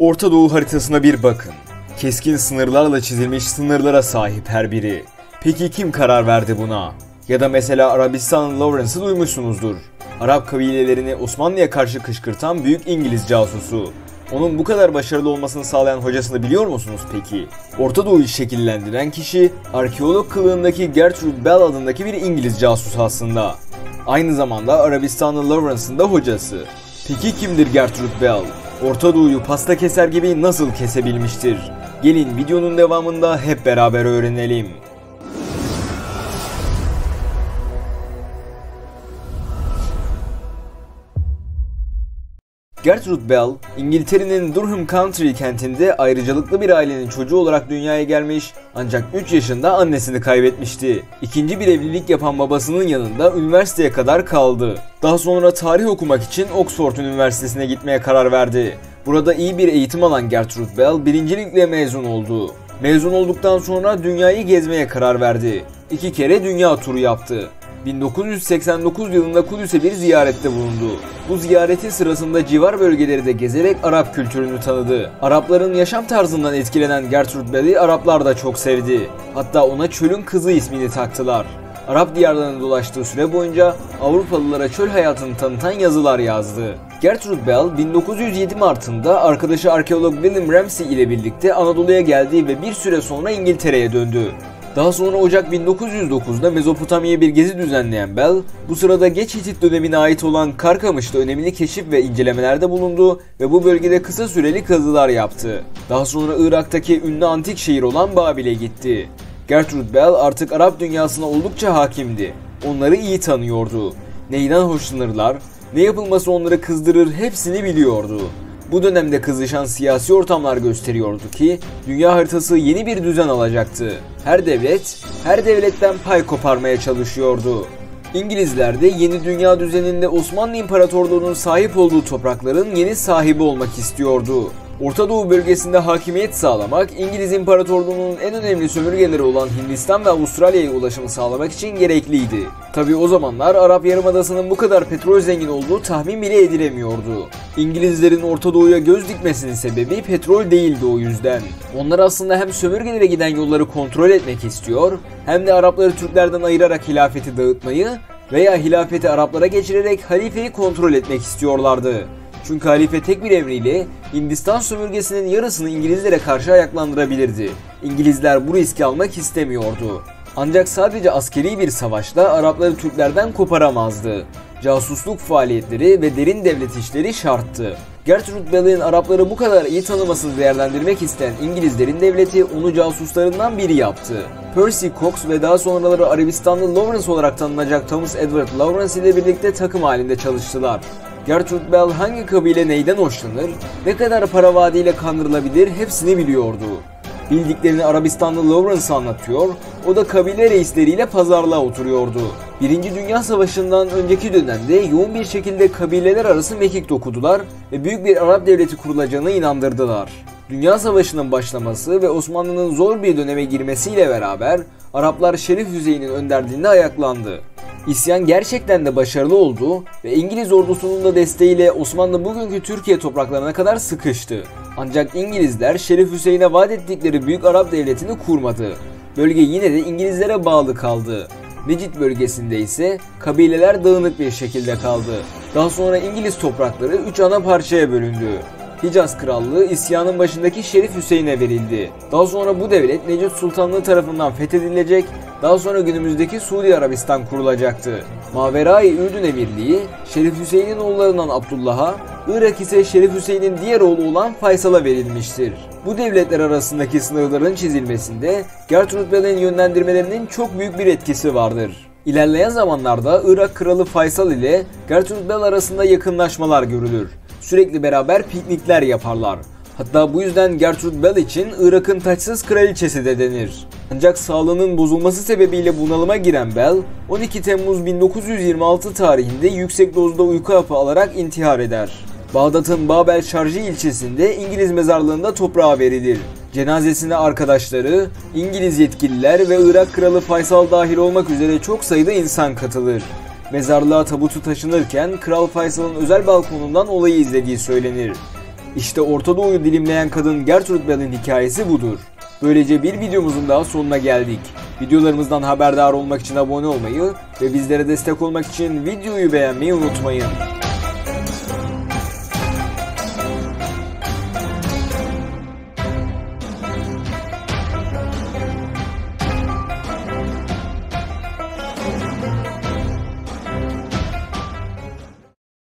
Orta Doğu haritasına bir bakın. Keskin sınırlarla çizilmiş sınırlara sahip her biri. Peki kim karar verdi buna? Ya da mesela Arabistan'ın Lawrence'ı duymuşsunuzdur. Arap kabilelerini Osmanlı'ya karşı kışkırtan büyük İngiliz casusu. Onun bu kadar başarılı olmasını sağlayan hocasını biliyor musunuz peki? Orta Doğu'yu şekillendiren kişi arkeolog kılığındaki Gertrude Bell adındaki bir İngiliz casusu aslında. Aynı zamanda Arabistan'ın Lawrence'ın da hocası. Peki kimdir Gertrude Bell? Orta Doğu'yu pasta keser gibi nasıl kesebilmiştir? Gelin videonun devamında hep beraber öğrenelim. Gertrude Bell, İngiltere'nin Durham County kentinde ayrıcalıklı bir ailenin çocuğu olarak dünyaya gelmiş ancak 3 yaşında annesini kaybetmişti. İkinci bir evlilik yapan babasının yanında üniversiteye kadar kaldı. Daha sonra tarih okumak için Oxford Üniversitesi'ne gitmeye karar verdi. Burada iyi bir eğitim alan Gertrude Bell birincilikle mezun oldu. Mezun olduktan sonra dünyayı gezmeye karar verdi. 2 kere dünya turu yaptı. 1989 yılında Kudüs'e bir ziyarette bulundu. Bu ziyareti sırasında civar bölgeleri de gezerek Arap kültürünü tanıdı. Arapların yaşam tarzından etkilenen Gertrude Bell'i Araplar da çok sevdi. Hatta ona çölün kızı ismini taktılar. Arap diyarlarını dolaştığı süre boyunca Avrupalılara çöl hayatını tanıtan yazılar yazdı. Gertrude Bell 1907 Mart'ında arkadaşı arkeolog William Ramsay ile birlikte Anadolu'ya geldi ve bir süre sonra İngiltere'ye döndü. Daha sonra Ocak 1909'da Mezopotamya'ya bir gezi düzenleyen Bell, bu sırada Geç Hitit dönemine ait olan Karkamış'ta önemli keşif ve incelemelerde bulundu ve bu bölgede kısa süreli kazılar yaptı. Daha sonra Irak'taki ünlü antik şehir olan Babil'e gitti. Gertrude Bell artık Arap dünyasına oldukça hakimdi. Onları iyi tanıyordu. Neyden hoşlanırlar, ne yapılması onları kızdırır hepsini biliyordu. Bu dönemde kızışan siyasi ortamlar gösteriyordu ki dünya haritası yeni bir düzen alacaktı. Her devlet, her devletten pay koparmaya çalışıyordu. İngilizler de yeni dünya düzeninde Osmanlı İmparatorluğu'nun sahip olduğu toprakların yeni sahibi olmak istiyordu. Orta Doğu bölgesinde hakimiyet sağlamak, İngiliz İmparatorluğu'nun en önemli sömürgeleri olan Hindistan ve Avustralya'ya ulaşımı sağlamak için gerekliydi. Tabi o zamanlar Arap Yarımadası'nın bu kadar petrol zengin olduğu tahmin bile edilemiyordu. İngilizlerin Orta Doğu'ya göz dikmesinin sebebi petrol değildi o yüzden. Onlar aslında hem sömürgelere giden yolları kontrol etmek istiyor, hem de Arapları Türklerden ayırarak hilafeti dağıtmayı veya hilafeti Araplara geçirerek halifeyi kontrol etmek istiyorlardı. Çünkü halife tek bir emriyle Hindistan sömürgesinin yarısını İngilizlere karşı ayaklandırabilirdi. İngilizler bu riski almak istemiyordu. Ancak sadece askeri bir savaşla Arapları Türklerden koparamazdı. Casusluk faaliyetleri ve derin devlet işleri şarttı. Gertrude Bell'in Arapları bu kadar iyi tanımasını değerlendirmek isteyen İngilizlerin devleti onu casuslarından biri yaptı. Percy Cox ve daha sonraları Arabistanlı Lawrence olarak tanınacak Thomas Edward Lawrence ile birlikte takım halinde çalıştılar. Gertrude Bell hangi kabile neyden hoşlanır, ne kadar para vaadiyle kandırılabilir hepsini biliyordu. Bildiklerini Arabistanlı Lawrence anlatıyor, o da kabile reisleriyle pazarlığa oturuyordu. Birinci Dünya Savaşı'ndan önceki dönemde yoğun bir şekilde kabileler arası mekik dokudular ve büyük bir Arap devleti kurulacağına inandırdılar. Dünya Savaşı'nın başlaması ve Osmanlı'nın zor bir döneme girmesiyle beraber Araplar Şerif Hüseyin'in önderliğinde ayaklandı. İsyan gerçekten de başarılı oldu ve İngiliz ordusunun da desteğiyle Osmanlı bugünkü Türkiye topraklarına kadar sıkıştı. Ancak İngilizler Şerif Hüseyin'e vaat ettikleri büyük Arap devletini kurmadı. Bölge yine de İngilizlere bağlı kaldı. Necid bölgesinde ise kabileler dağınık bir şekilde kaldı. Daha sonra İngiliz toprakları 3 ana parçaya bölündü. Hicaz Krallığı isyanın başındaki Şerif Hüseyin'e verildi. Daha sonra bu devlet Necid Sultanlığı tarafından fethedilecek, daha sonra günümüzdeki Suudi Arabistan kurulacaktı. Mavera-i Ürdün Emirliği, Şerif Hüseyin'in oğullarından Abdullah'a, Irak ise Şerif Hüseyin'in diğer oğlu olan Faysal'a verilmiştir. Bu devletler arasındaki sınırların çizilmesinde Gertrude Bell'in yönlendirmelerinin çok büyük bir etkisi vardır. İlerleyen zamanlarda Irak Kralı Faysal ile Gertrude Bell arasında yakınlaşmalar görülür. Sürekli beraber piknikler yaparlar. Hatta bu yüzden Gertrude Bell için Irak'ın taçsız kraliçesi de denir. Ancak sağlığının bozulması sebebiyle bunalıma giren Bell, 12 Temmuz 1926 tarihinde yüksek dozda uyku hapı alarak intihar eder. Bağdat'ın Babel Şarji ilçesinde İngiliz mezarlığında toprağa verilir. Cenazesine arkadaşları, İngiliz yetkililer ve Irak Kralı Faysal dahil olmak üzere çok sayıda insan katılır. Mezarlığa tabutu taşınırken Kral Faysal'ın özel balkonundan olayı izlediği söylenir. İşte Orta Doğu'yu dilimleyen kadın Gertrude Bell'in hikayesi budur. Böylece bir videomuzun daha sonuna geldik. Videolarımızdan haberdar olmak için abone olmayı ve bizlere destek olmak için videoyu beğenmeyi unutmayın.